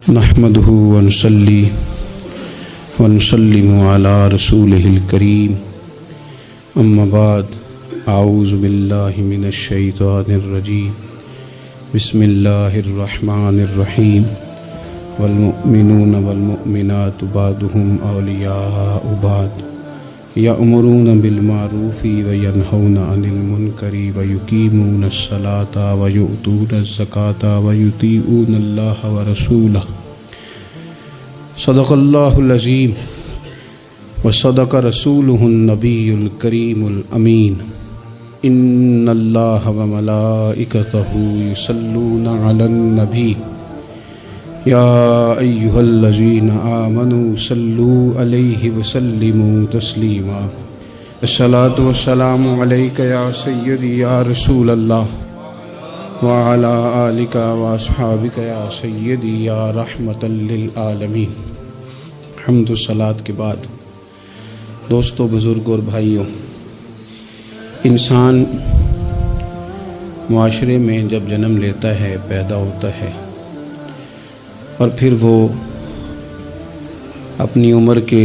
نحمده ونصلي ونسلم على رسوله الكريم اما بعد اعوذ باللہ من الشیطان الرجیم بسم اللہ الرحمن الرحیم والمؤمنون والمؤمنات بعضهم اولیاء بعض یأمرون بالمعروف وینہون عن المنکر ویقیمون الصلاة ویؤتون الزکاة ویطیعون اللہ ورسولہ صدق اللہ العظیم وصدق رسولہ النبی الکریم الامین ان اللہ وملائکتہ یصلون علی النبی یا ایہا الذین آمنوا صلوا علیہ وسلموا تسلیما الصلاۃ والسلام علیک یا سیدی یا رسول اللہ وعلی آلک واصحابک یا سیدی یا رحمۃ للعالمین۔ حمد و صلات کے بعد دوستو، بزرگوں اور بھائیوں، انسان معاشرے میں جب جنم لیتا ہے، پیدا ہوتا ہے اور پھر وہ اپنی عمر کے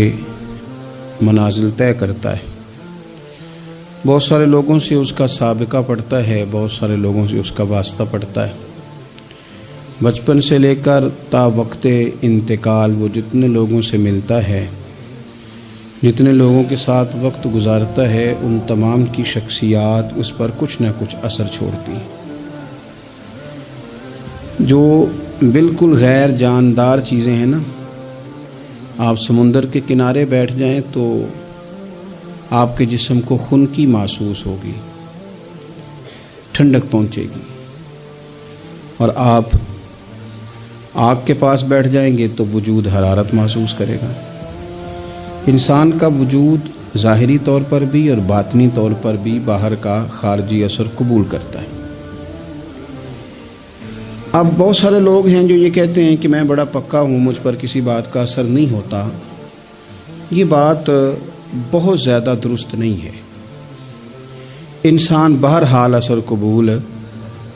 منازل طے کرتا ہے، بہت سارے لوگوں سے اس کا سابقہ پڑتا ہے، بہت سارے لوگوں سے اس کا واسطہ پڑتا ہے۔ بچپن سے لے کر تا وقت انتقال وہ جتنے لوگوں سے ملتا ہے، جتنے لوگوں کے ساتھ وقت گزارتا ہے، ان تمام کی شخصیات اس پر کچھ نہ کچھ اثر چھوڑتی ہیں۔ جو بالکل غیر جاندار چیزیں ہیں نا، آپ سمندر کے کنارے بیٹھ جائیں تو آپ کے جسم کو خنکی محسوس ہوگی، ٹھنڈک پہنچے گی، اور آپ آگ کے پاس بیٹھ جائیں گے تو وجود حرارت محسوس کرے گا۔ انسان کا وجود ظاہری طور پر بھی اور باطنی طور پر بھی باہر کا خارجی اثر قبول کرتا ہے۔ اب بہت سارے لوگ ہیں جو یہ کہتے ہیں کہ میں بڑا پکا ہوں، مجھ پر کسی بات کا اثر نہیں ہوتا۔ یہ بات بہت زیادہ درست نہیں ہے۔ انسان بہرحال اثر قبول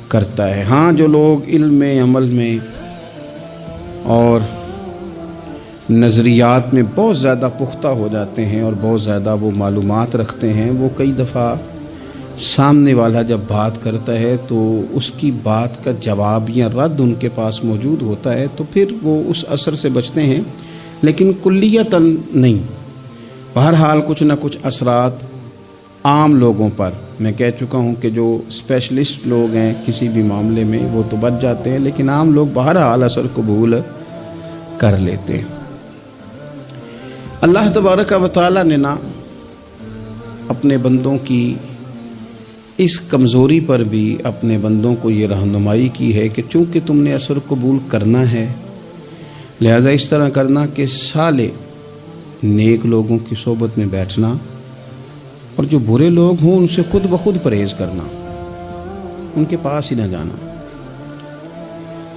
کرتا ہے۔ ہاں، جو لوگ علم میں، عمل میں اور نظریات میں بہت زیادہ پختہ ہو جاتے ہیں اور بہت زیادہ وہ معلومات رکھتے ہیں، وہ کئی دفعہ سامنے والا جب بات کرتا ہے تو اس کی بات کا جواب یا رد ان کے پاس موجود ہوتا ہے، تو پھر وہ اس اثر سے بچتے ہیں، لیکن کلیتاً نہیں۔ بہرحال کچھ نہ کچھ اثرات عام لوگوں پر، میں کہہ چکا ہوں کہ جو اسپیشلسٹ لوگ ہیں کسی بھی معاملے میں وہ تو بچ جاتے ہیں، لیکن عام لوگ بہرحال اثر قبول کر لیتے ہیں۔ اللہ تبارک و تعالیٰ نے نا اپنے بندوں کی اس کمزوری پر بھی اپنے بندوں کو یہ رہنمائی کی ہے کہ چونکہ تم نے اثر قبول کرنا ہے، لہذا اس طرح کرنا کہ سالے نیک لوگوں کی صحبت میں بیٹھنا، اور جو برے لوگ ہوں ان سے خود بخود پرہیز کرنا، ان کے پاس ہی نہ جانا۔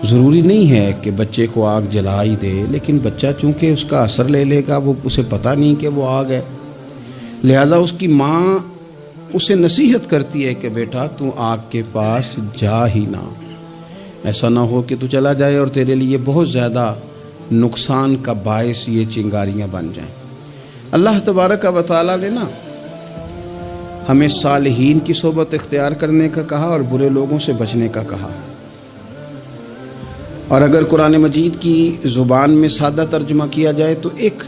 ضروری نہیں ہے کہ بچے کو آگ جلا ہی دے، لیکن بچہ چونکہ اس کا اثر لے لے گا، وہ اسے پتہ نہیں کہ وہ آگ ہے، لہذا اس کی ماں اسے نصیحت کرتی ہے کہ بیٹا تو آگ کے پاس جا ہی نہ، ایسا نہ ہو کہ تو چلا جائے اور تیرے لیے بہت زیادہ نقصان کا باعث یہ چنگاریاں بن جائیں۔ اللہ تبارک و تعالیٰ نے نا ہمیں صالحین کی صحبت اختیار کرنے کا کہا اور برے لوگوں سے بچنے کا کہا، اور اگر قرآن مجید کی زبان میں سادہ ترجمہ کیا جائے تو ایک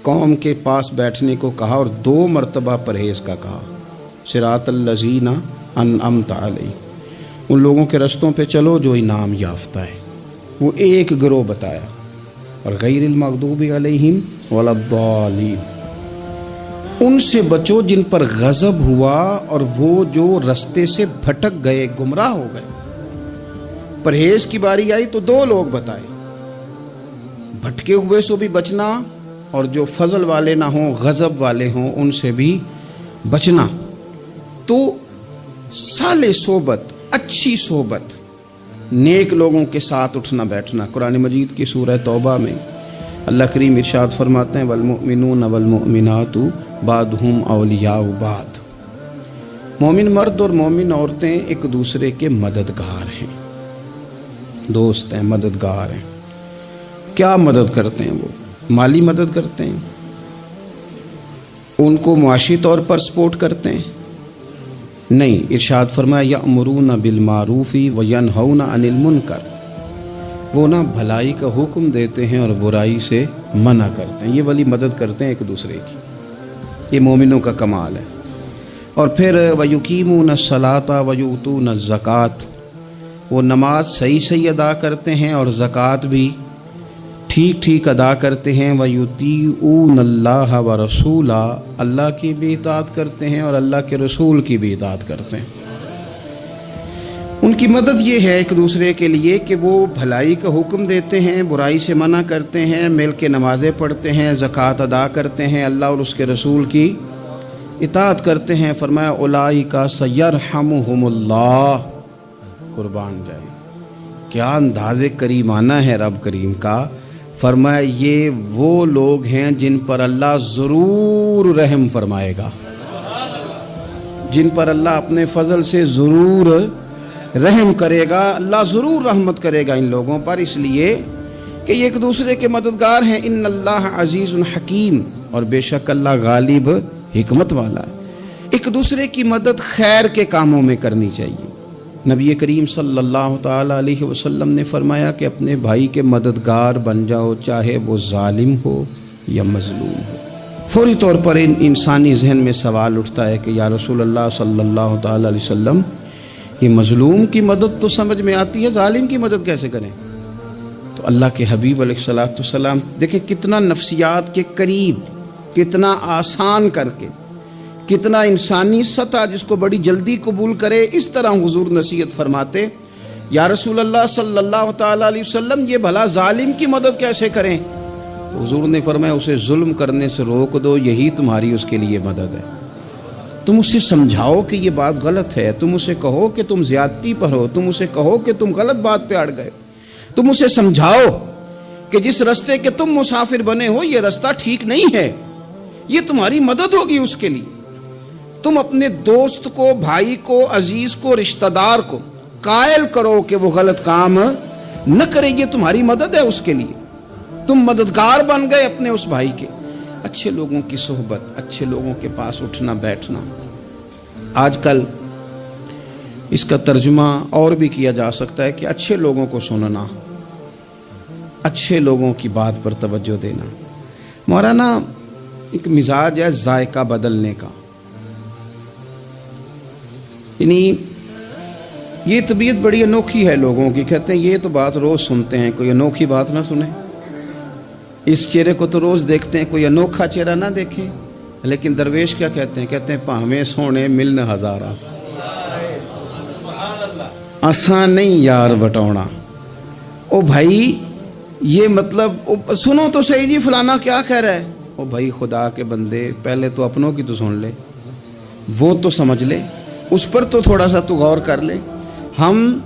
قوم کے پاس بیٹھنے کو کہا اور 2 مرتبہ پرہیز کا کہا۔ صراط الذین انعمت علیہم، ان لوگوں کے رستوں پہ چلو جو انعام یافتہ ہے، وہ ایک گروہ بتایا، اور غیر المغضوب علیہم ولا الضالین، ان سے بچو جن پر غضب ہوا اور وہ جو رستے سے بھٹک گئے، گمراہ ہو گئے۔ پرہیز کی باری آئی تو 2 لوگ بتائے، بھٹکے ہوئے سے بھی بچنا، اور جو فضل والے نہ ہوں، غضب والے ہوں، ان سے بھی بچنا۔ تو صالح صحبت، اچھی صحبت، نیک لوگوں کے ساتھ اٹھنا بیٹھنا۔ قرآن مجید کی سورہ توبہ میں اللہ کریم ارشاد فرماتے ہیں والمؤمنون والمؤمنات بعضهم اولیاء بعض، مومن مرد اور مومن عورتیں ایک دوسرے کے مددگار ہیں، دوست ہیں، مددگار ہیں۔ کیا مدد کرتے ہیں؟ وہ مالی مدد کرتے ہیں، ان کو معاشی طور پر سپورٹ کرتے ہیں؟ نہیں، ارشاد فرمایا یأمرون بالمعروف وینہون عن المنکر، وہ نا بھلائی کا حکم دیتے ہیں اور برائی سے منع کرتے ہیں، یہ والی مدد کرتے ہیں ایک دوسرے کی، یہ مومنوں کا کمال ہے۔ اور پھر وَيُقِيمُونَ الصَّلَاةَ وَيُؤْتُونَ الزَّكَاةَ، وہ نماز صحیح ادا کرتے ہیں اور زکوٰۃ بھی ٹھیک ادا کرتے ہیں۔ وَيُطِيعُونَ اللَّهَ وَرَسُولَهُ، اللہ کی بھی اطاعت کرتے ہیں اور اللہ کے رسول کی بھی اطاعت کرتے ہیں۔ ان کی مدد یہ ہے ایک دوسرے کے لیے کہ وہ بھلائی کا حکم دیتے ہیں، برائی سے منع کرتے ہیں، مل کے نمازیں پڑھتے ہیں، زکوٰۃ ادا کرتے ہیں، اللہ اور اس کے رسول کی اطاعت کرتے ہیں۔ فرمایا اولئک سیرحمہم اللہ، قربان جائیں، کیا انداز کریمانہ ہے رب کریم کا۔ فرمایا یہ وہ لوگ ہیں جن پر اللہ ضرور رحم فرمائے گا، جن پر اللہ اپنے فضل سے ضرور رحم کرے گا، اللہ ضرور رحمت کرے گا ان لوگوں پر، اس لیے کہ یہ ایک دوسرے کے مددگار ہیں۔ ان اللہ عزیز حکیم، اور بے شک اللہ غالب حکمت والا ہے۔ ایک دوسرے کی مدد خیر کے کاموں میں کرنی چاہیے۔ نبی کریم صلی اللہ تعالی علیہ وسلم نے فرمایا کہ اپنے بھائی کے مددگار بن جاؤ، چاہے وہ ظالم ہو یا مظلوم ہو۔ فوری طور پر انسانی ذہن میں سوال اٹھتا ہے کہ یا رسول اللہ صلی اللہ تعالی علیہ وسلم، یہ مظلوم کی مدد تو سمجھ میں آتی ہے، ظالم کی مدد کیسے کریں؟ تو اللہ کے حبیب علیہ السلام دیکھیں کتنا نفسیات کے قریب، کتنا آسان کر کے، کتنا انسانی سطح جس کو بڑی جلدی قبول کرے، اس طرح حضور نصیحت فرماتے، یا رسول اللہ صلی اللہ تعالی علیہ وسلم یہ بھلا ظالم کی مدد کیسے کریں؟ تو حضور نے فرمایا اسے ظلم کرنے سے روک دو، یہی تمہاری اس کے لیے مدد ہے۔ تم اسے سمجھاؤ کہ یہ بات غلط ہے، تم اسے کہو کہ تم زیادتی پر ہو، تم اسے کہو کہ تم غلط بات پہ اڑ گئے، تم اسے سمجھاؤ کہ جس رستے کے تم مسافر بنے ہو یہ رستہ ٹھیک نہیں ہے، یہ تمہاری مدد ہوگی اس کے لیے۔ تم اپنے دوست کو، بھائی کو، عزیز کو، رشتہ دار کو قائل کرو کہ وہ غلط کام نہ کرے، یہ تمہاری مدد ہے اس کے لیے، تم مددگار بن گئے اپنے اس بھائی کے۔ اچھے لوگوں کی صحبت، اچھے لوگوں کے پاس اٹھنا بیٹھنا۔ آج کل اس کا ترجمہ اور بھی کیا جا سکتا ہے کہ اچھے لوگوں کو سننا، اچھے لوگوں کی بات پر توجہ دینا۔ مولانا ایک مزاج ہے ذائقہ بدلنے کا، یعنی یہ طبیعت بڑی انوکھی ہے لوگوں کی، کہتے ہیں یہ تو بات روز سنتے ہیں، کوئی انوکھی بات نہ سنیں، اس چہرے کو تو روز دیکھتے ہیں، کوئی انوکھا چہرہ نہ دیکھیں۔ لیکن درویش کیا کہتے ہیں؟ کہتے ہیں پاہویں سونے ملن ہزارہ، آسان نہیں یار بٹونا۔ او بھائی یہ مطلب سنو تو صحیح جی، فلانا کیا کہہ رہا ہے۔ او بھائی خدا کے بندے، پہلے تو اپنوں کی تو سن لے، وہ تو سمجھ لے، اس پر تو تھوڑا سا تو غور کر لے۔ ہم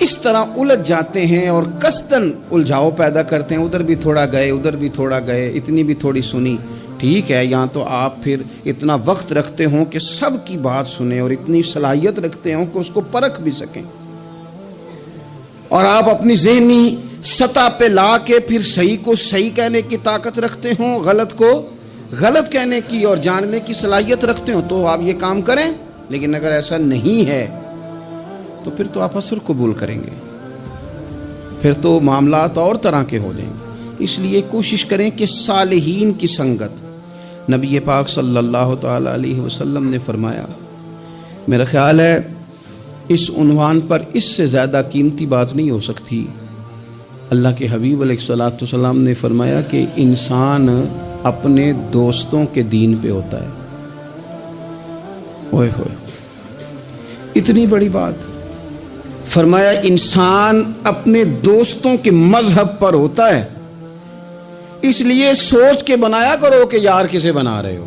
اس طرح الجھ جاتے ہیں اور قصداً الجھاؤ پیدا کرتے ہیں، ادھر بھی تھوڑا گئے، ادھر بھی تھوڑا گئے، اتنی بھی تھوڑی سنی، ٹھیک ہے، یہاں تو آپ پھر اتنا وقت رکھتے ہوں کہ سب کی بات سنیں، اور اتنی صلاحیت رکھتے ہوں کہ اس کو پرکھ بھی سکیں، اور آپ اپنی ذہنی سطح پہ لا کے پھر صحیح کو صحیح کہنے کی طاقت رکھتے ہوں، غلط کو غلط کہنے کی اور جاننے کی صلاحیت رکھتے ہوں، تو آپ یہ کام کریں۔ لیکن اگر ایسا نہیں ہے تو پھر تو آپ اثر قبول کریں گے، پھر تو معاملات اور طرح کے ہو جائیں گے۔ اس لیے کوشش کریں کہ صالحین کی سنگت۔ نبی پاک صلی اللہ تعالی علیہ وسلم نے فرمایا، میرا خیال ہے اس عنوان پر اس سے زیادہ قیمتی بات نہیں ہو سکتی۔ اللہ کے حبیب علیہ السلام نے فرمایا کہ انسان اپنے دوستوں کے دین پہ ہوتا ہے۔ اوئے ہوئے، اتنی بڑی بات۔ فرمایا انسان اپنے دوستوں کے مذہب پر ہوتا ہے، اس لیے سوچ کے بنایا کرو کہ یار کسے بنا رہے ہو،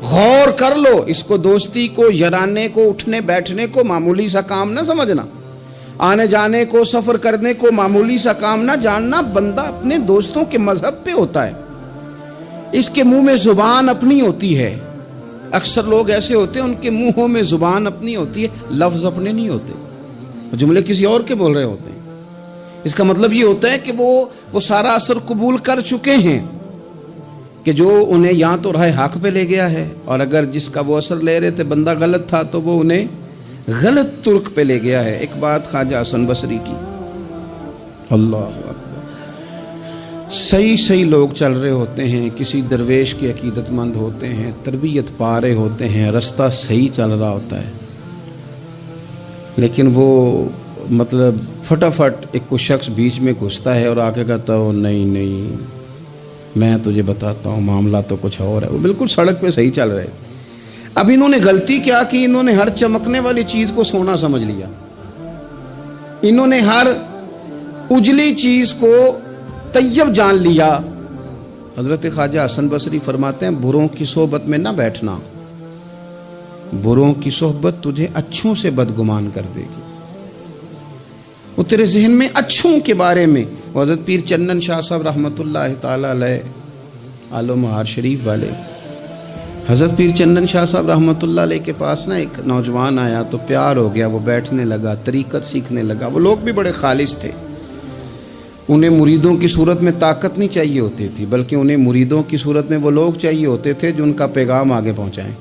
غور کر لو اس کو، دوستی کو، یارانے کو، اٹھنے بیٹھنے کو معمولی سا کام نہ سمجھنا، آنے جانے کو، سفر کرنے کو معمولی سا کام نہ جاننا۔ بندہ اپنے دوستوں کے مذہب پہ ہوتا ہے، اس کے منہ میں زبان اپنی ہوتی ہے۔ اکثر لوگ ایسے ہوتے ہیں ان کے منہوں میں زبان اپنی ہوتی ہے، لفظ اپنے نہیں ہوتے، جملے کسی اور کے بول رہے ہوتے ہیں۔ اس کا مطلب یہ ہوتا ہے کہ وہ سارا اثر قبول کر چکے ہیں کہ جو انہیں یہاں تو راہ حق پہ لے گیا ہے، اور اگر جس کا وہ اثر لے رہے تھے بندہ غلط تھا تو وہ انہیں غلط ترک پہ لے گیا ہے۔ ایک بات خواجہ حسن بصری کی، اللہ اکبر، صحیح لوگ چل رہے ہوتے ہیں، کسی درویش کے عقیدت مند ہوتے ہیں، تربیت پا رہے ہوتے ہیں، رستہ صحیح چل رہا ہوتا ہے، لیکن وہ مطلب فٹافٹ ایک کوئی شخص بیچ میں گھستا ہے اور آگے کہتا ہو نہیں میں تجھے بتاتا ہوں معاملہ تو کچھ اور ہے۔ وہ بالکل سڑک پہ صحیح چل رہے، اب انہوں نے غلطی کیا کی، انہوں نے ہر چمکنے والی چیز کو سونا سمجھ لیا، انہوں نے ہر اجلی چیز کو طیب جان لیا۔ حضرت خواجہ حسن بصری فرماتے ہیں بروں کی صحبت میں نہ بیٹھنا، بروں کی صحبت تجھے اچھوں سے بدگمان کر دے گی، وہ تیرے ذہن میں اچھوں کے بارے میں۔ حضرت پیر چندن شاہ صاحب رحمۃ اللہ تعالی علیہ آل و مہار شریف والے، حضرت پیر چندن شاہ صاحب رحمۃ اللہ علیہ کے پاس نا ایک نوجوان آیا تو پیار ہو گیا، وہ بیٹھنے لگا، طریقت سیکھنے لگا۔ وہ لوگ بھی بڑے خالص تھے، انہیں مریدوں کی صورت میں طاقت نہیں چاہیے ہوتی تھی، بلکہ انہیں مریدوں کی صورت میں وہ لوگ چاہیے ہوتے تھے جو ان کا پیغام آگے پہنچائیں،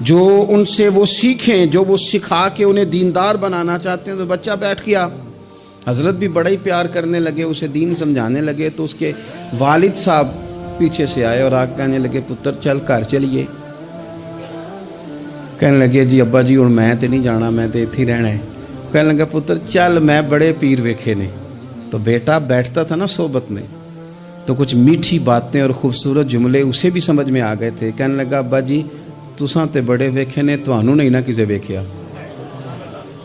جو ان سے وہ سیکھیں، جو وہ سکھا کے انہیں دیندار بنانا چاہتے ہیں۔ تو بچہ بیٹھ گیا، حضرت بھی بڑا ہی پیار کرنے لگے، اسے دین سمجھانے لگے۔ تو اس کے والد صاحب پیچھے سے آئے اور آ کے کہنے لگے پتر چل گھر چلیے۔ کہنے لگے جی ابا جی اور میں تے نہیں جانا، میں تے ایتھے ہی رہنا ہے۔ کہنے لگا پتر چل میں بڑے پیر ویکھے نے۔ تو بیٹا بیٹھتا تھا نا صحبت میں تو کچھ میٹھی باتیں اور خوبصورت جملے اسے بھی سمجھ میں آ گئے تھے۔ کہنے لگا ابا جی تساں تے بڑے ویکھے نے، تانوں نہیں نہ کسے ویکھیا،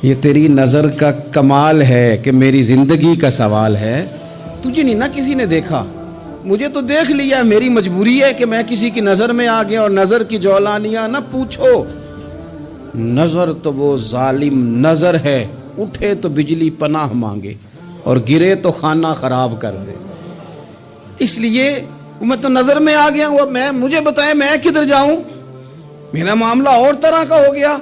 یہ تیری نظر کا کمال ہے کہ میری زندگی کا سوال ہے، تجھے نہیں نہ کسی نے دیکھا، مجھے تو دیکھ لیا، میری مجبوری ہے کہ میں کسی کی نظر میں آ گیا، اور نظر کی جولانیاں نہ پوچھو، نظر تو وہ ظالم نظر ہے، اٹھے تو بجلی پناہ مانگے اور گرے تو خانہ خراب کر دے۔ اس لیے میں تو نظر میں آ گیا ہوں، مجھے بتائیں میں کدھر جاؤں، میرا معاملہ اور طرح کا ہو گیا۔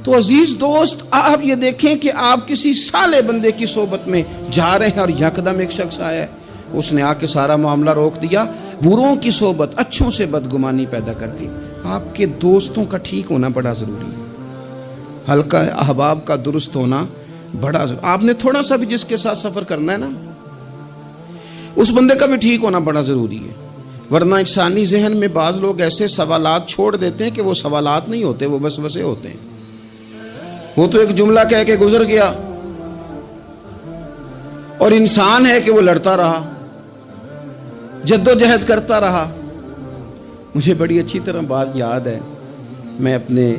تو عزیز دوست آپ یہ دیکھیں کہ آپ کسی صالح بندے کی صحبت میں جا رہے ہیں اور یکدم ایک شخص آیا ہے، اس نے آ کے سارا معاملہ روک دیا۔ بروں کی صحبت اچھوں سے بدگمانی پیدا کرتی۔ آپ کے دوستوں کا ٹھیک ہونا بڑا ضروری ہے، حلقہ احباب کا درست ہونا بڑا ضروری۔ آپ نے تھوڑا سا بھی جس کے ساتھ سفر کرنا ہے نا، اس بندے کا بھی ٹھیک ہونا بڑا ضروری ہے، ورنہ انسانی ذہن میں بعض لوگ ایسے سوالات چھوڑ دیتے ہیں کہ وہ سوالات نہیں ہوتے، وہ وسوسے ہوتے ہیں۔ وہ تو ایک جملہ کہہ کے گزر گیا، اور انسان ہے کہ وہ لڑتا رہا، جدوجہد کرتا رہا۔ مجھے بڑی اچھی طرح بات یاد ہے، میں اپنے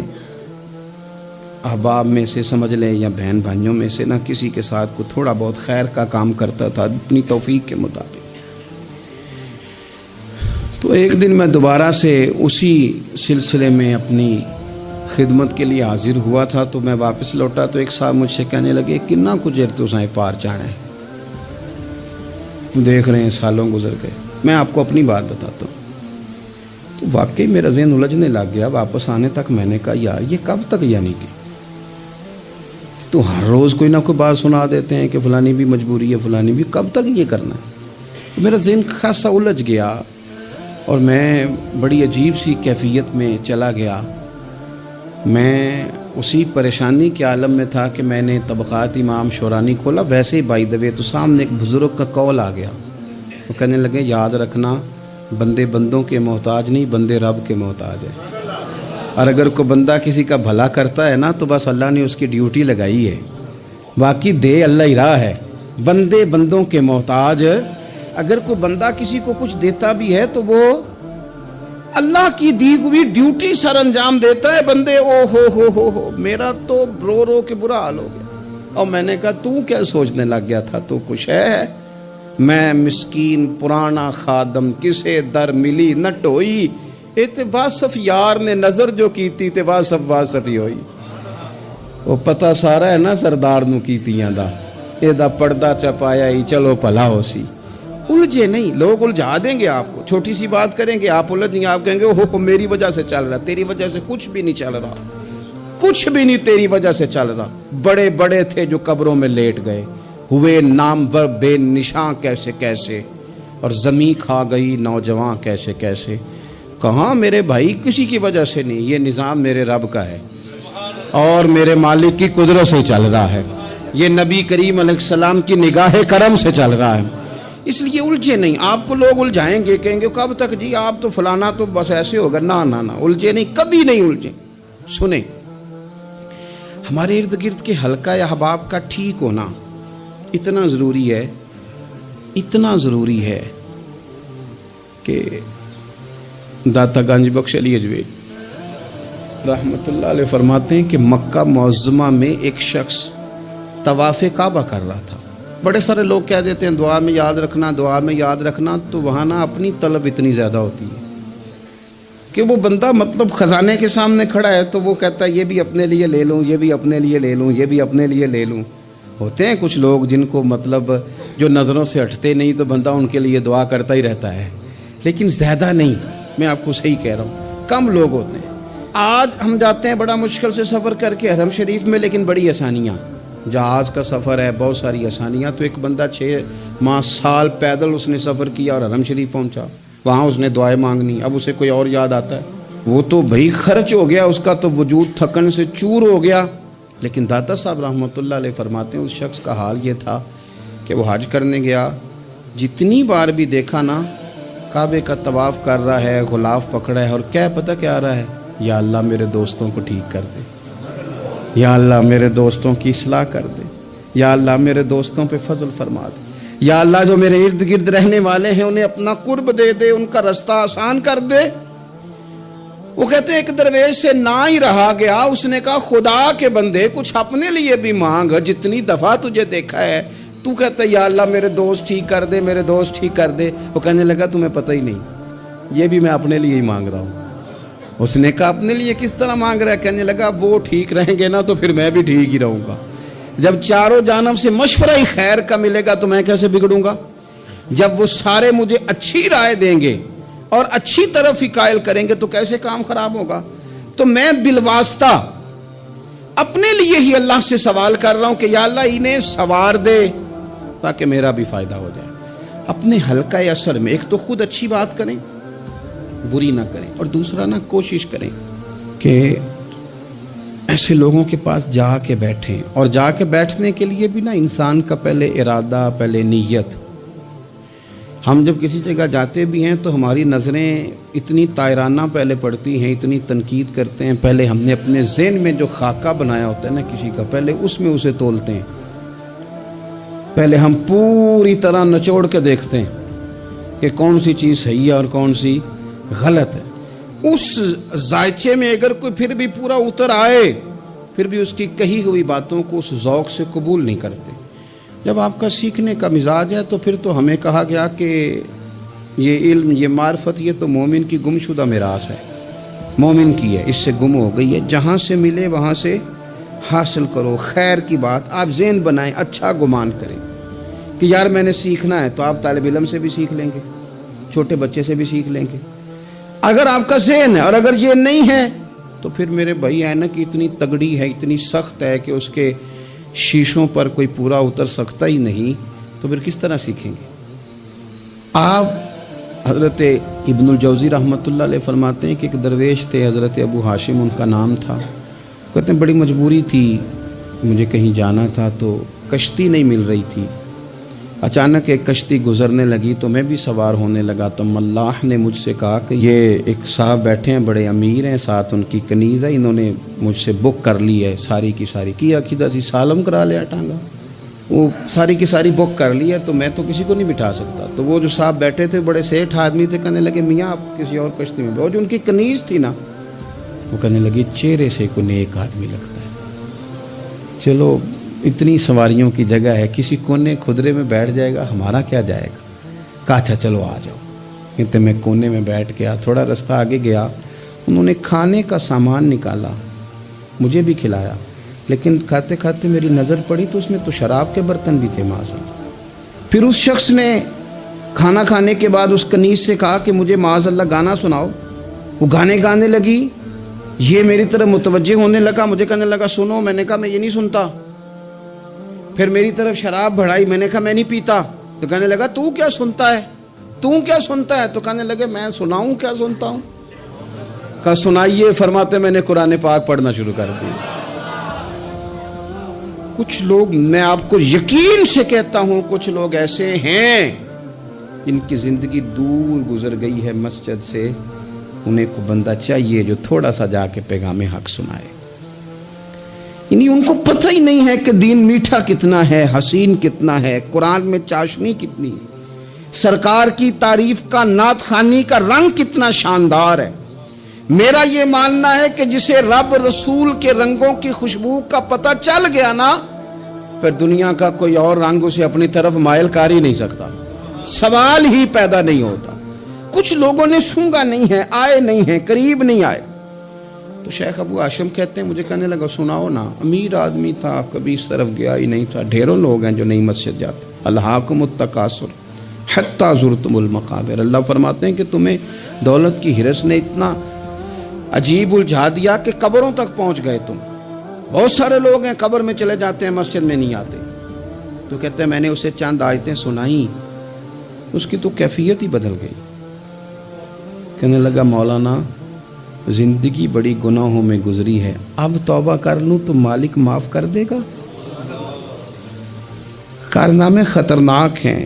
احباب میں سے سمجھ لیں یا بہن بھائیوں میں سے نہ کسی کے ساتھ کو تھوڑا بہت خیر کا کام کرتا تھا اپنی توفیق کے مطابق۔ تو ایک دن میں دوبارہ سے اسی سلسلے میں اپنی خدمت کے لیے حاضر ہوا تھا، تو میں واپس لوٹا تو ایک صاحب مجھ سے کہنے لگے کنا کچھ تو سائیں پار چاڑا ہے، دیکھ رہے ہیں سالوں گزر گئے۔ میں آپ کو اپنی بات بتاتا ہوں، تو واقعی میرا ذہن الجھنے لگ گیا۔ واپس آنے تک میں نے کہا یار یہ کب تک، یعنی کہ تو ہر روز کوئی نہ کوئی بات سنا دیتے ہیں کہ فلانی بھی مجبوری ہے، فلانی بھی، کب تک یہ کرنا ہے؟ میرا ذہن خاصا الجھ گیا اور میں بڑی عجیب سی کیفیت میں چلا گیا۔ میں اسی پریشانی کے عالم میں تھا کہ میں نے طبقات امام شورانی کھولا، ویسے ہی بائی دا وے تو سامنے ایک بزرگ کا کال آ گیا۔ وہ کہنے لگے یاد رکھنا بندے بندوں کے محتاج نہیں، بندے رب کے محتاج ہے، اور اگر کوئی بندہ کسی کا بھلا کرتا ہے نا تو بس اللہ نے اس کی ڈیوٹی لگائی ہے، باقی دے اللہ ہی راہ ہے، بندے بندوں کے محتاج۔ اگر کوئی بندہ کسی کو کچھ دیتا بھی ہے تو وہ اللہ کی دی ہوئی ڈیوٹی سر انجام دیتا ہے، بندے او ہو میرا تو رو رو کے برا حال ہو گیا۔ اور میں نے کہا تو کیا سوچنے لگ گیا تھا، تو کچھ ہے؟ میں مسکین پرانا خادم، کسے در ملی نہ ٹوئی، تے واصف یار نے نظر جو کیتی تے واصف ہی ہوئی۔ وہ پتہ سارا ہے نا سردار نو کیتیاں دا، اے دا پردہ چپایا ہی چلو بھلا ہو سی۔ الجھے نہیں، لوگ الجھا دیں گے آپ کو، چھوٹی سی بات کریں گے آپ الجھ نہیں، آپ کہیں گے اوہ میری وجہ سے چل رہا، تیری وجہ سے کچھ بھی نہیں چل رہا، کچھ بھی نہیں تیری وجہ سے چل رہا۔ بڑے بڑے تھے جو قبروں میں لیٹ گئے، ہوئے نامور بے نشاں کیسے کیسے، اور زمیں کھا گئی نوجوان کیسے کیسے۔ کہاں میرے بھائی کسی کی وجہ سے نہیں، یہ نظام میرے رب کا ہے اور میرے مالک کی قدرت سے چل رہا ہے، یہ نبی کریم علیہ السلام کی نگاہ کرم سے چل رہا ہے۔ اس لیے الجھے نہیں، آپ کو لوگ الجھائیں گے، کہیں گے کب تک جی آپ تو فلانا تو بس ایسے ہوگا، نہ الجھے نہیں، کبھی نہیں الجھے۔ سنیں، ہمارے ارد گرد کے حلقہ یا احباب کا ٹھیک ہونا اتنا ضروری ہے، اتنا ضروری ہے کہ داتا گنج بخش علی اجویل رحمۃ اللہ علیہ فرماتے ہیں کہ مکہ معظمہ میں ایک شخص طواف کعبہ کر رہا تھا۔ بڑے سارے لوگ کہہ دیتے ہیں دعا میں یاد رکھنا، دعا میں یاد رکھنا، تو وہاں نا اپنی طلب اتنی زیادہ ہوتی ہے کہ وہ بندہ مطلب خزانے کے سامنے کھڑا ہے تو وہ کہتا ہے یہ بھی اپنے لیے لے لوں، یہ بھی اپنے لیے لے لوں، یہ بھی اپنے لیے لے لوں۔ ہوتے ہیں کچھ لوگ جن کو مطلب جو نظروں سے ہٹتے نہیں تو بندہ ان کے لیے دعا کرتا ہی رہتا ہے، لیکن زیادہ نہیں، میں آپ کو صحیح کہہ رہا ہوں، کم لوگ ہوتے ہیں۔ آج ہم جاتے ہیں بڑا مشکل سے سفر کر کے حرم شریف میں، لیکن بڑی آسانیاں، جہاز کا سفر ہے، بہت ساری آسانیاں۔ تو ایک بندہ 6 ماہ سال پیدل اس نے سفر کیا اور حرم شریف پہنچا، وہاں اس نے دعائیں مانگنی، اب اسے کوئی اور یاد آتا ہے، وہ تو بھائی خرچ ہو گیا، اس کا تو وجود تھکن سے چور ہو گیا۔ لیکن داتا صاحب رحمۃ اللہ علیہ فرماتے ہیں اس شخص کا حال یہ تھا کہ وہ حج کرنے گیا، جتنی بار بھی دیکھا نا کعبے کا طواف کر رہا ہے، غلاف پکڑا ہے، اور کیا پتہ کیا آ رہا ہے، یا اللہ میرے دوستوں کو ٹھیک کر دے، یا اللہ میرے دوستوں کی اصلاح کر دے، یا اللہ میرے دوستوں پہ فضل فرما دے، یا اللہ جو میرے ارد گرد رہنے والے ہیں انہیں اپنا قرب دے دے، ان کا رستہ آسان کر دے۔ وہ کہتے ہیں ایک درویش سے نہ ہی رہا گیا، اس نے کہا خدا کے بندے کچھ اپنے لیے بھی مانگ، جتنی دفعہ تجھے دیکھا ہے تو کہتا ہے یا اللہ میرے دوست ٹھیک کر دے، میرے دوست ٹھیک کر دے۔ وہ کہنے لگا تمہیں پتہ ہی نہیں، یہ بھی میں اپنے لیے ہی مانگ رہا ہوں۔ اس نے کہا اپنے لیے کس طرح مانگ رہا ہے؟ کہنے لگا وہ ٹھیک رہیں گے نا تو پھر میں بھی ٹھیک ہی رہوں گا۔ جب چاروں جانب سے مشورہ ہی خیر کا ملے گا تو میں کیسے بگڑوں گا؟ جب وہ سارے مجھے اچھی رائے دیں گے اور اچھی طرف ہی قائل کریں گے تو کیسے کام خراب ہوگا؟ تو میں بالواسطہ اپنے لیے ہی اللہ سے سوال کر رہا ہوں کہ یا اللہ انہیں سوار دے تاکہ میرا بھی فائدہ ہو جائے۔ اپنے حلقہ اثر میں ایک تو خود اچھی بات کریں، بری نہ کریں، اور دوسرا نہ کوشش کریں کہ ایسے لوگوں کے پاس جا کے بیٹھیں، اور جا کے بیٹھنے کے لیے بھی نا انسان کا پہلے ارادہ، پہلے نیت۔ ہم جب کسی جگہ جاتے بھی ہیں تو ہماری نظریں اتنی طائرانہ پہلے پڑتی ہیں، اتنی تنقید کرتے ہیں، پہلے ہم نے اپنے ذہن میں جو خاکہ بنایا ہوتا ہے نا کسی کا، پہلے اس میں اسے تولتے ہیں، پہلے ہم پوری طرح نچوڑ کے دیکھتے ہیں کہ کون سی چیز صحیح ہے اور کون سی غلط ہے۔ اس ذائچے میں اگر کوئی پھر بھی پورا اتر آئے، پھر بھی اس کی کہی ہوئی باتوں کو اس ذوق سے قبول نہیں کرتے۔ جب آپ کا سیکھنے کا مزاج ہے تو پھر تو ہمیں کہا گیا کہ یہ علم، یہ معرفت، یہ تو مومن کی گمشدہ میراث ہے، مومن کی ہے، اس سے گم ہو گئی ہے، جہاں سے ملے وہاں سے حاصل کرو، خیر کی بات آپ ذہن بنائیں، اچھا گمان کریں کہ یار میں نے سیکھنا ہے، تو آپ طالب علم سے بھی سیکھ لیں گے، چھوٹے بچے سے بھی سیکھ لیں گے۔ اگر آپ کا ذہن ہے اور اگر یہ نہیں ہے تو پھر میرے بھائی اینک اتنی تگڑی ہے، اتنی سخت ہے کہ اس کے شیشوں پر کوئی پورا اتر سکتا ہی نہیں، تو پھر کس طرح سیکھیں گے؟ آپ حضرت ابن الجوزی رحمۃ اللہ علیہ فرماتے ہیں کہ ایک درویش تھے، حضرت ابو ہاشم ان کا نام تھا، کہتے ہیں بڑی مجبوری تھی، مجھے کہیں جانا تھا تو کشتی نہیں مل رہی تھی، اچانک ایک کشتی گزرنے لگی تو میں بھی سوار ہونے لگا، تو ملاح نے مجھ سے کہا کہ یہ ایک صاحب بیٹھے ہیں، بڑے امیر ہیں، ساتھ ان کی کنیز ہے، انہوں نے مجھ سے بک کر لی ہے ساری کی ساری، کی عقیدہ سی سالم کرا لیا ٹانگا، وہ ساری کی ساری بک کر لی ہے، تو میں تو کسی کو نہیں بٹھا سکتا۔ تو وہ جو صاحب بیٹھے تھے بڑے سیٹھ آدمی تھے، کہنے لگے میاں آپ کسی اور کشتی میں، وہ جو ان کی کنیز تھی نا، وہ کہنے لگی چہرے سے کوئی نیک آدمی لگتا ہے، چلو اتنی سواریوں کی جگہ ہے، کسی کونے خدرے میں بیٹھ جائے گا، ہمارا کیا جائے گا؟ کہا اچھا چلو آ جاؤ۔ کہتے میں کونے میں بیٹھ گیا، تھوڑا رستہ آگے گیا، انہوں نے کھانے کا سامان نکالا، مجھے بھی کھلایا، لیکن کھاتے کھاتے میری نظر پڑی تو اس میں تو شراب کے برتن بھی تھے معاذ۔ پھر اس شخص نے کھانا کھانے کے بعد اس کنیز سے کہا کہ مجھے معاذ اللہ گانا سناؤ، وہ گانے گانے لگی، یہ میری طرف متوجہ ہونے لگا، مجھے کہنے لگا سنو، میں نے کہا میں یہ نہیں سنتا، پھر میری طرف شراب بڑھائی، میں نے کہا میں نہیں پیتا، تو کہنے لگا تو کیا سنتا ہے، تو کیا سنتا ہے؟ تو کہنے لگے میں سناؤں کیا سنتا ہوں؟ کہا سنائیے، فرماتے میں نے قرآن پاک پڑھنا شروع کر دیا۔ کچھ لوگ، میں آپ کو یقین سے کہتا ہوں، کچھ لوگ ایسے ہیں ان کی زندگی دور گزر گئی ہے مسجد سے، انہیں کو بندہ چاہیے جو تھوڑا سا جا کے پیغام حق سنائے۔ یعنی ان کو پتہ ہی نہیں ہے کہ دین میٹھا کتنا ہے، حسین کتنا ہے، قرآن میں چاشنی کتنی ہے، سرکار کی تعریف کا، نعت خوانی کا رنگ کتنا شاندار ہے۔ میرا یہ ماننا ہے کہ جسے رب رسول کے رنگوں کی خوشبو کا پتہ چل گیا نا، پھر دنیا کا کوئی اور رنگ اسے اپنی طرف مائل کر ہی نہیں سکتا، سوال ہی پیدا نہیں ہوتا۔ کچھ لوگوں نے سونگا نہیں ہے، آئے نہیں ہیں، قریب نہیں آئے۔ تو شیخ ابو ہاشم کہتے ہیں، مجھے کہنے لگا سناؤ نا، امیر آدمی تھا، کبھی اس طرف گیا ہی نہیں تھا، ڈھیروں لوگ ہیں جو نہیں مسجد جاتے۔ الہاکم التکاثر حتی زرتم المقابر، اللہ فرماتے ہیں کہ تمہیں دولت کی ہرس نے اتنا عجیب الجھا دیا کہ قبروں تک پہنچ گئے تم۔ بہت سارے لوگ ہیں قبر میں چلے جاتے ہیں، مسجد میں نہیں آتے۔ تو کہتے ہیں میں نے اسے چند آیتیں سنائیں، اس کی تو کیفیت ہی بدل گئی۔ کہنے لگا مولانا زندگی بڑی گناہوں میں گزری ہے، اب توبہ کر لوں تو مالک معاف کر دے گا؟ کارنامے خطرناک ہیں،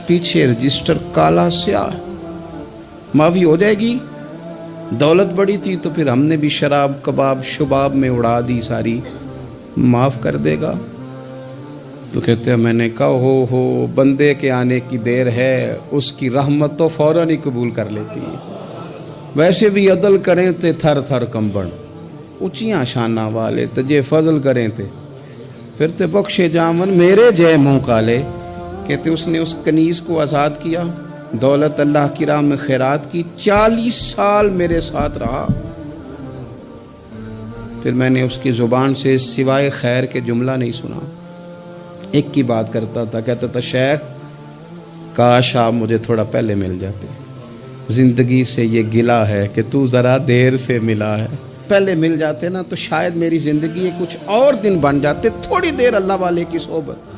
پیچھے رجسٹر کالا سیاہ، معافی ہو جائے گی۔ دولت بڑی تھی تو پھر ہم نے بھی شراب کباب شباب میں اڑا دی ساری، معاف کر دے گا؟ تو کہتے ہیں میں نے کہا ہو بندے کے آنے کی دیر ہے، اس کی رحمت تو فوراً ہی قبول کر لیتی ہے۔ ویسے بھی عدل کریں تے تھر تھر کمبن، اونچیاں شانہ والے تجھے فضل کریں تے پھر تے بخشے جامن میرے جے منہ کالے۔ کہتے اس نے اس کنیز کو آزاد کیا، دولت اللہ کی راہ میں خیرات کی، 40 سال میرے ساتھ رہا۔ پھر میں نے اس کی زبان سے سوائے خیر کے جملہ نہیں سنا، ایک کی بات کرتا تھا، کہتا تھا شیخ کاش آپ مجھے تھوڑا پہلے مل جاتے، زندگی سے یہ گلہ ہے کہ تو ذرا دیر سے ملا ہے، پہلے مل جاتے نا تو شاید میری زندگی کچھ اور دن بن جاتے، تھوڑی دیر اللہ والے کی صحبت۔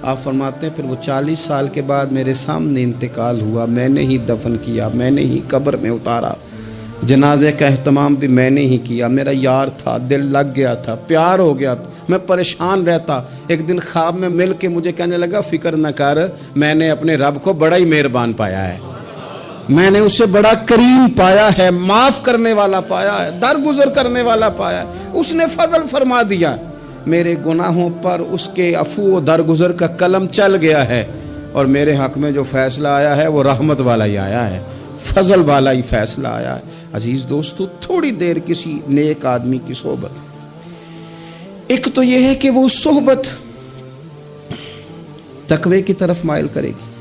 آپ فرماتے ہیں پھر وہ 40 سال کے بعد میرے سامنے انتقال ہوا، میں نے ہی دفن کیا، میں نے ہی قبر میں اتارا، جنازے کا اہتمام بھی میں نے ہی کیا۔ میرا یار تھا، دل لگ گیا تھا، پیار ہو گیا، میں پریشان رہتا۔ ایک دن خواب میں مل کے مجھے کہنے لگا فکر نہ کر، میں نے اپنے رب کو بڑا ہی مہربان پایا ہے، میں نے اسے بڑا کریم پایا ہے، معاف کرنے والا پایا ہے، درگزر کرنے والا پایا ہے، اس نے فضل فرما دیا، میرے گناہوں پر اس کے عفو و درگزر کا قلم چل گیا ہے، اور میرے حق میں جو فیصلہ آیا ہے وہ رحمت والا ہی آیا ہے، فضل والا ہی فیصلہ آیا ہے۔ عزیز دوستو، تھوڑی دیر کسی نیک آدمی کی صحبت، ایک تو یہ ہے کہ وہ صحبت تقوی کی طرف مائل کرے گی،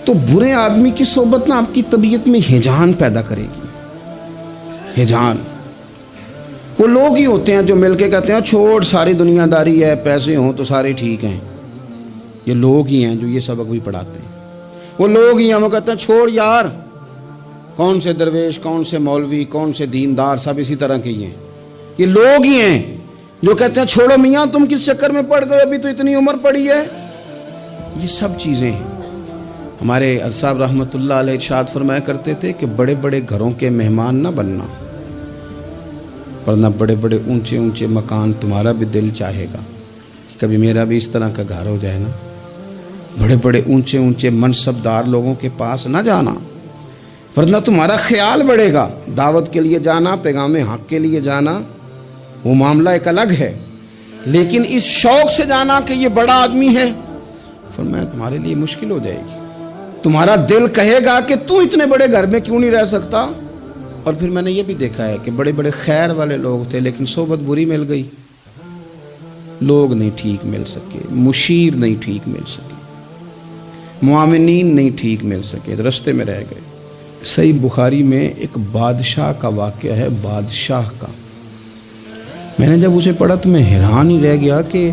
تو برے آدمی کی صحبت نہ آپ کی طبیعت میں ہیجان پیدا کرے گی، ہیجان۔ وہ لوگ ہی ہوتے ہیں جو مل کے کہتے ہیں چھوڑ ساری دنیا داری ہے، پیسے ہوں تو سارے ٹھیک ہیں، یہ لوگ ہی ہیں جو یہ سبق بھی پڑھاتے ہیں۔ وہ لوگ ہی ہیں وہ کہتے ہیں چھوڑ یار، کون سے درویش، کون سے مولوی، کون سے دیندار، سب اسی طرح کے ہی ہیں۔ یہ لوگ ہی ہیں جو کہتے ہیں چھوڑو میاں تم کس چکر میں پڑ گئے، ابھی تو اتنی عمر پڑی ہے۔ یہ سب چیزیں ہیں۔ ہمارے صاحب رحمۃ اللہ علیہ ارشاد فرمایا کرتے تھے کہ بڑے بڑے گھروں کے مہمان نہ بننا، ورنہ بڑے بڑے اونچے اونچے مکان تمہارا بھی دل چاہے گا، کبھی میرا بھی اس طرح کا گھر ہو جائے نا۔ بڑے بڑے اونچے اونچے منصبدار لوگوں کے پاس نہ جانا، ورنہ تمہارا خیال بڑھے گا۔ دعوت کے لیے جانا، پیغام حق کے لیے جانا، وہ معاملہ ایک الگ ہے، لیکن اس شوق سے جانا کہ یہ بڑا آدمی ہے، فرمایا تمہارے لیے مشکل ہو جائے گی۔ تمہارا دل کہے گا کہ تو اتنے بڑے گھر میں کیوں نہیں رہ سکتا۔ اور پھر میں نے یہ بھی دیکھا ہے کہ بڑے بڑے خیر والے لوگ تھے لیکن صحبت بری مل گئی، لوگ نہیں ٹھیک مل سکے، مشیر نہیں ٹھیک مل سکے، معاونین نہیں ٹھیک مل سکے، رستے میں رہ گئے۔ صحیح بخاری میں ایک بادشاہ کا واقعہ ہے، بادشاہ کا۔ میں نے جب اسے پڑھا تو میں حیران ہی رہ گیا کہ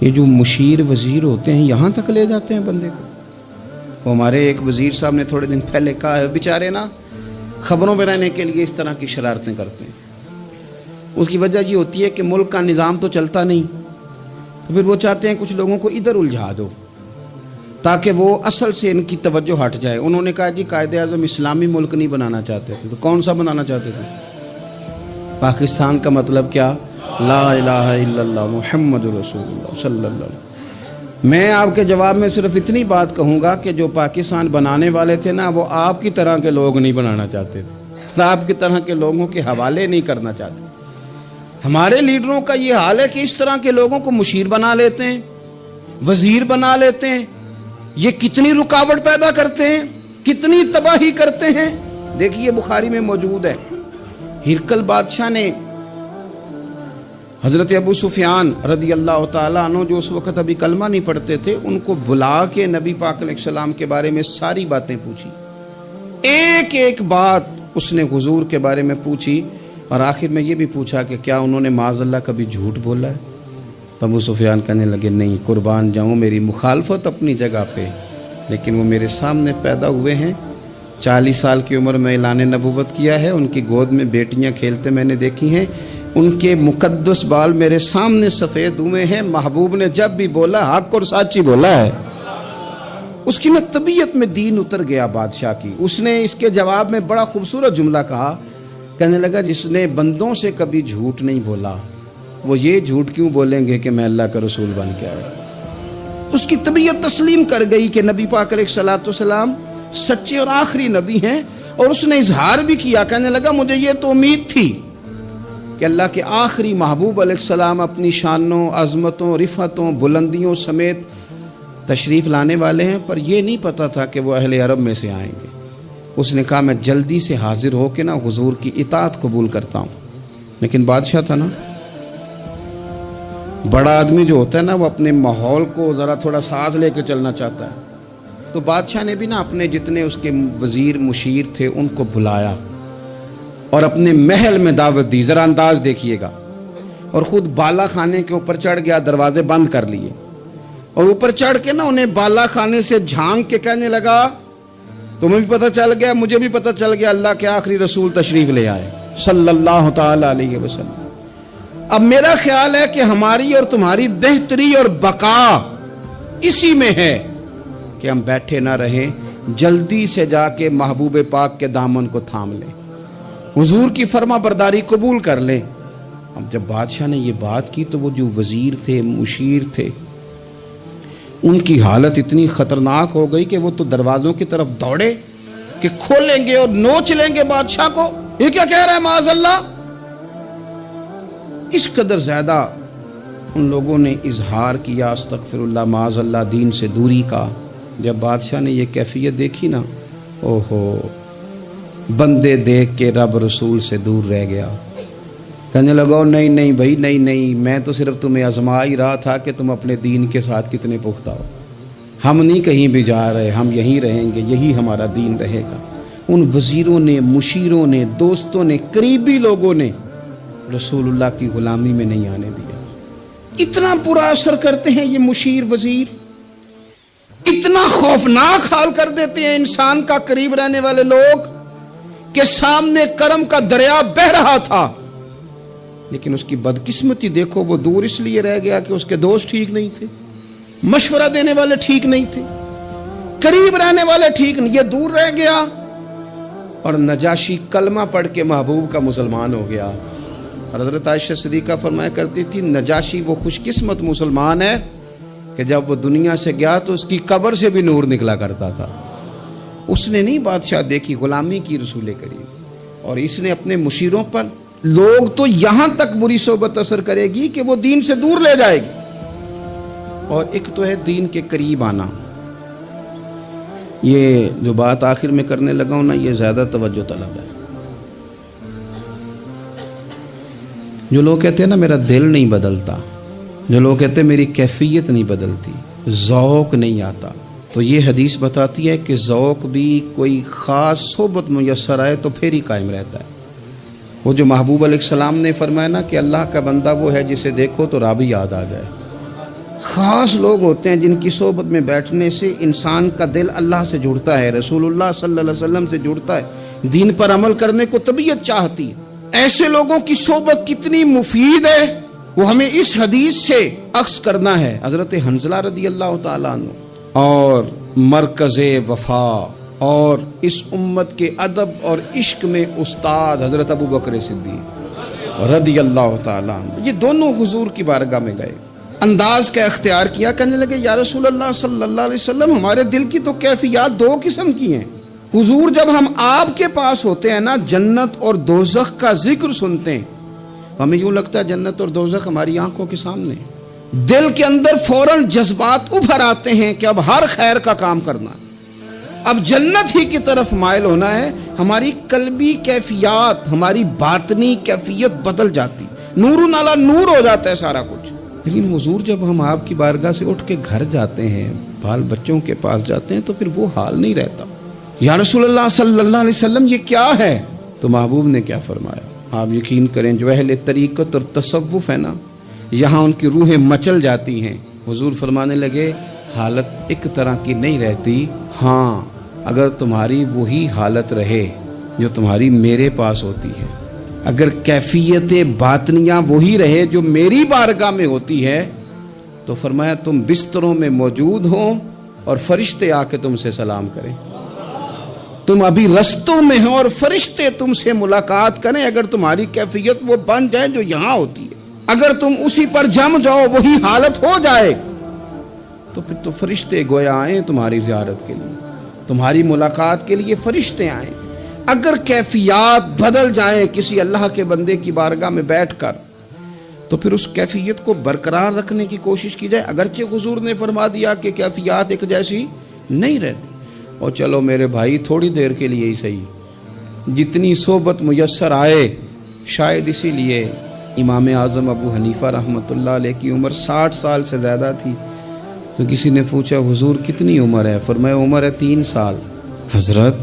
یہ جو مشیر وزیر ہوتے ہیں یہاں تک لے جاتے ہیں بندے کو۔ وہ ہمارے ایک وزیر صاحب نے تھوڑے دن پہلے کہا ہے، بیچارے نا خبروں میں رہنے کے لیے اس طرح کی شرارتیں کرتے ہیں۔ اس کی وجہ یہ ہوتی ہے کہ ملک کا نظام تو چلتا نہیں، تو پھر وہ چاہتے ہیں کچھ لوگوں کو ادھر الجھا دو تاکہ وہ اصل سے ان کی توجہ ہٹ جائے۔ انہوں نے کہا جی قائد اعظم اسلامی ملک نہیں بنانا چاہتے تھے، تو کون سا بنانا چاہتے تھے؟ پاکستان کا مطلب کیا؟ لا الہ الا اللہ محمد رسول اللہ صلی اللہ علیہ وسلم۔ میں آپ کے جواب میں صرف اتنی بات کہوں گا کہ جو پاکستان بنانے والے تھے نا، وہ آپ کی طرح کے لوگ نہیں بنانا چاہتے تھے، آپ کی طرح کے لوگوں کے حوالے نہیں کرنا چاہتے۔ ہمارے لیڈروں کا یہ حال ہے کہ اس طرح کے لوگوں کو مشیر بنا لیتے ہیں، وزیر بنا لیتے ہیں۔ یہ کتنی رکاوٹ پیدا کرتے ہیں، کتنی تباہی کرتے ہیں۔ دیکھیے بخاری میں موجود ہے، ہرقل بادشاہ نے حضرت ابو سفیان رضی اللہ تعالیٰ عنہ، جو اس وقت ابھی کلمہ نہیں پڑھتے تھے، ان کو بلا کے نبی پاک علیہ السلام کے بارے میں ساری باتیں پوچھی، ایک ایک بات اس نے حضور کے بارے میں پوچھی، اور آخر میں یہ بھی پوچھا کہ کیا انہوں نے معاذ اللہ کبھی جھوٹ بولا ہے؟ تو ابو سفیان کہنے لگے نہیں، قربان جاؤں، میری مخالفت اپنی جگہ پہ، لیکن وہ میرے سامنے پیدا ہوئے ہیں، 40 سال کی عمر میں اعلان نبوت کیا ہے، ان کی گود میں بیٹیاں کھیلتے میں نے دیکھی ہیں، ان کے مقدس بال میرے سامنے سفید ہوئے ہیں، محبوب نے جب بھی بولا حق اور سچی بولا ہے۔ اس کی نہ طبیعت میں دین اتر گیا بادشاہ کی۔ اس نے اس کے جواب میں بڑا خوبصورت جملہ کہا، کہنے لگا جس نے بندوں سے کبھی جھوٹ نہیں بولا، وہ یہ جھوٹ کیوں بولیں گے کہ میں اللہ کا رسول بن کے آیا۔ اس کی طبیعت تسلیم کر گئی کہ نبی پاک علیہ الصلوۃ والسلام سچے اور آخری نبی ہیں، اور اس نے اظہار بھی کیا، کہنے لگا مجھے یہ تو امید تھی کہ اللہ کے آخری محبوب علیہ السلام اپنی شانوں، عظمتوں، رفعتوں، بلندیوں سمیت تشریف لانے والے ہیں، پر یہ نہیں پتا تھا کہ وہ اہل عرب میں سے آئیں گے۔ اس نے کہا میں جلدی سے حاضر ہو کے نا حضور کی اطاعت قبول کرتا ہوں۔ لیکن بادشاہ تھا نا، بڑا آدمی جو ہوتا ہے نا، وہ اپنے ماحول کو ذرا تھوڑا ساتھ لے کے چلنا چاہتا ہے۔ تو بادشاہ نے بھی نا اپنے جتنے اس کے وزیر مشیر تھے ان کو بلایا اور اپنے محل میں دعوت دی۔ ذرا انداز دیکھیے گا، اور خود بالا خانے کے اوپر چڑھ گیا، دروازے بند کر لیے، اور اوپر چڑھ کے نا انہیں بالا خانے سے جھانک کے کہنے لگا تمہیں بھی پتہ چل گیا، مجھے بھی پتہ چل گیا، اللہ کے آخری رسول تشریف لے آئے صلی اللہ تعالی علیہ وسلم۔ اب میرا خیال ہے کہ ہماری اور تمہاری بہتری اور بقا اسی میں ہے کہ ہم بیٹھے نہ رہیں، جلدی سے جا کے محبوب پاک کے دامن کو تھام لیں، حضور کی فرما برداری قبول کر لیں۔ اب جب بادشاہ نے یہ بات کی تو وہ جو وزیر تھے، مشیر تھے، ان کی حالت اتنی خطرناک ہو گئی کہ وہ تو دروازوں کی طرف دوڑے کہ کھولیں گے اور نوچ لیں گے بادشاہ کو، یہ کیا کہہ رہا ہے معاذ اللہ۔ اس قدر زیادہ ان لوگوں نے اظہار کیا استغفر اللہ معاذ اللہ دین سے دوری کا۔ جب بادشاہ نے یہ کیفیت دیکھی نا، اوہو، بندے دیکھ کے رب رسول سے دور رہ گیا، کہنے لگا نہیں نہیں بھائی، نہیں، میں تو صرف تمہیں آزما ہی رہا تھا کہ تم اپنے دین کے ساتھ کتنے پختہ ہو، ہم نہیں کہیں بھی جا رہے، ہم یہیں رہیں گے، یہی ہمارا دین رہے گا۔ ان وزیروں نے، مشیروں نے، دوستوں نے، قریبی لوگوں نے رسول اللہ کی غلامی میں نہیں آنے دیا۔ اتنا برا اثر کرتے ہیں یہ مشیر وزیر، اتنا خوفناک حال کر دیتے ہیں انسان کا قریب رہنے والے لوگ کہ سامنے کرم کا دریا بہہ رہا تھا، لیکن اس کی بدقسمتی دیکھو، وہ دور اس لیے رہ گیا کہ اس کے دوست ٹھیک نہیں تھے، مشورہ دینے والے ٹھیک نہیں تھے، قریب رہنے والے ٹھیک نہیں، یہ دور رہ گیا۔ اور نجاشی کلمہ پڑھ کے محبوب کا مسلمان ہو گیا۔ اور حضرت عائشہ صدیقہ فرمایا کرتی تھی نجاشی وہ خوش قسمت مسلمان ہے کہ جب وہ دنیا سے گیا تو اس کی قبر سے بھی نور نکلا کرتا تھا۔ اس نے نہیں بادشاہ دیکھی، غلامی کی رسول کریم، اور اس نے اپنے مشیروں پر لوگ تو یہاں تک بری صحبت اثر کرے گی کہ وہ دین سے دور لے جائے گی۔ اور ایک تو ہے دین کے قریب آنا، یہ جو بات آخر میں کرنے لگا ہوں نا، یہ زیادہ توجہ طلب ہے۔ جو لوگ کہتے ہیں نا میرا دل نہیں بدلتا، جو لوگ کہتے ہیں میری کیفیت نہیں بدلتی، ذوق نہیں آتا، تو یہ حدیث بتاتی ہے کہ ذوق بھی کوئی خاص صحبت میسر آئے تو پھر ہی قائم رہتا ہے۔ وہ جو محبوب علیہ السلام نے فرمایا نا کہ اللہ کا بندہ وہ ہے جسے دیکھو تو رب یاد آ جائے۔ خاص لوگ ہوتے ہیں جن کی صحبت میں بیٹھنے سے انسان کا دل اللہ سے جڑتا ہے، رسول اللہ صلی اللہ علیہ وسلم سے جڑتا ہے، دین پر عمل کرنے کو طبیعت چاہتی ہے۔ ایسے لوگوں کی صحبت کتنی مفید ہے وہ ہمیں اس حدیث سے عکس کرنا ہے. حضرت حنظلہ رضی اللہ تعالیٰ عنہ اور مرکز وفا اور اس امت کے ادب اور عشق میں استاد حضرت ابو بکر صدیق رضی اللہ تعالیٰ عنہ، یہ دونوں حضور کی بارگاہ میں گئے. انداز کا اختیار کیا، کہنے لگے یا رسول اللہ صلی اللہ علیہ وسلم، ہمارے دل کی تو کیفیات دو قسم کی ہیں. حضور جب ہم آپ کے پاس ہوتے ہیں نا، جنت اور دوزخ کا ذکر سنتے ہیں، ہمیں یوں لگتا ہے جنت اور دوزخ ہماری آنکھوں کے سامنے. دل کے اندر فوراً جذبات ابھر آتے ہیں کہ اب ہر خیر کا کام کرنا، اب جنت ہی کی طرف مائل ہونا ہے. ہماری قلبی کیفیات، ہماری باطنی کیفیت بدل جاتی، نور نالا نور ہو جاتا ہے سارا کچھ. لیکن حضور جب ہم آپ کی بارگاہ سے اٹھ کے گھر جاتے ہیں، بال بچوں کے پاس جاتے ہیں، تو پھر وہ حال نہیں رہتا. یا رسول اللہ صلی اللہ علیہ وسلم یہ کیا ہے؟ تو محبوب نے کیا فرمایا؟ آپ یقین کریں جو اہل طریقت اور تصوف ہے نا، یہاں ان کی روحیں مچل جاتی ہیں. حضور فرمانے لگے حالت ایک طرح کی نہیں رہتی، ہاں اگر تمہاری وہی حالت رہے جو تمہاری میرے پاس ہوتی ہے، اگر کیفیت باطنیہ وہی رہے جو میری بارگاہ میں ہوتی ہے، تو فرمایا تم بستروں میں موجود ہو اور فرشتے آ کے تم سے سلام کریں. تم ابھی رستوں میں ہو اور فرشتے تم سے ملاقات کریں، اگر تمہاری کیفیت وہ بن جائے جو یہاں ہوتی ہے، اگر تم اسی پر جم جاؤ، وہی حالت ہو جائے، تو پھر تو فرشتے گویا آئیں تمہاری زیارت کے لیے، تمہاری ملاقات کے لیے فرشتے آئیں. اگر کیفیات بدل جائیں کسی اللہ کے بندے کی بارگاہ میں بیٹھ کر، تو پھر اس کیفیت کو برقرار رکھنے کی کوشش کی جائے. اگرچہ حضور نے فرما دیا کہ کیفیات ایک جیسی نہیں رہتی، اور چلو میرے بھائی تھوڑی دیر کے لیے ہی صحیح، جتنی صحبت میسر آئے. شاید اسی لیے امام اعظم ابو حنیفہ رحمۃ اللہ علیہ کی عمر 60 سال سے زیادہ تھی. تو کسی نے پوچھا حضور کتنی عمر ہے؟ فرمایا عمر ہے 3 سال. حضرت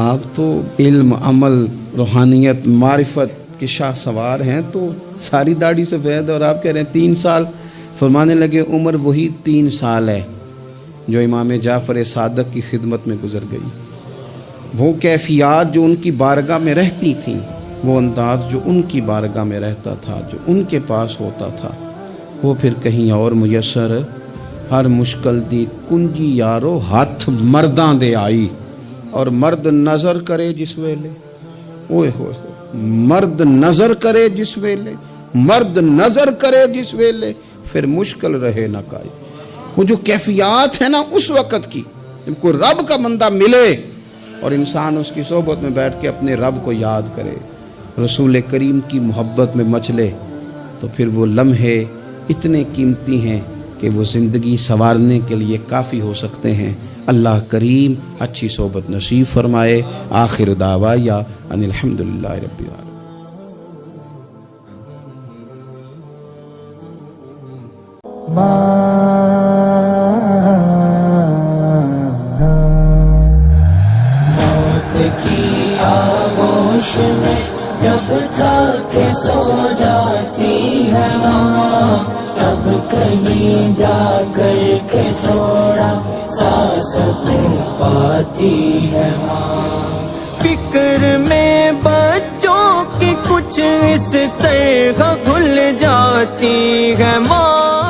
آپ تو علم، عمل، روحانیت، معرفت کے شاہ سوار ہیں، تو ساری داڑھی سفید اور آپ کہہ رہے ہیں 3 سال. فرمانے لگے عمر وہی 3 سال ہے جو امام جعفر صادق کی خدمت میں گزر گئی. وہ کیفیات جو ان کی بارگاہ میں رہتی تھیں، وہ انداز جو ان کی بارگاہ میں رہتا تھا، جو ان کے پاس ہوتا تھا، وہ پھر کہیں اور میسر. ہر مشکل دی کنجی یارو ہاتھ مرداں دے آئی، اور مرد نظر کرے جس ویلے، اوئے ہوئے مرد نظر کرے جس ویلے، مرد نظر کرے جس ویلے، پھر مشکل رہے نہ کائی. وہ جو کیفیات ہے نا اس وقت کی، جب کوئی رب کا بندہ ملے اور انسان اس کی صحبت میں بیٹھ کے اپنے رب کو یاد کرے، رسول کریم کی محبت میں مچلے، تو پھر وہ لمحے اتنے قیمتی ہیں کہ وہ زندگی سنوارنے کے لیے کافی ہو سکتے ہیں. اللہ کریم اچھی صحبت نصیب فرمائے. آخر دعوایا ان الحمدللہ رب العالمین. موت کی آغوش میں جب تک سو جاتی ہے ماں، تب کہیں جا کر کے تھوڑا سا سکون پاتی ہے ماں. فکر میں بچوں کی کچھ اس طرح گھل جاتی ہے ماں.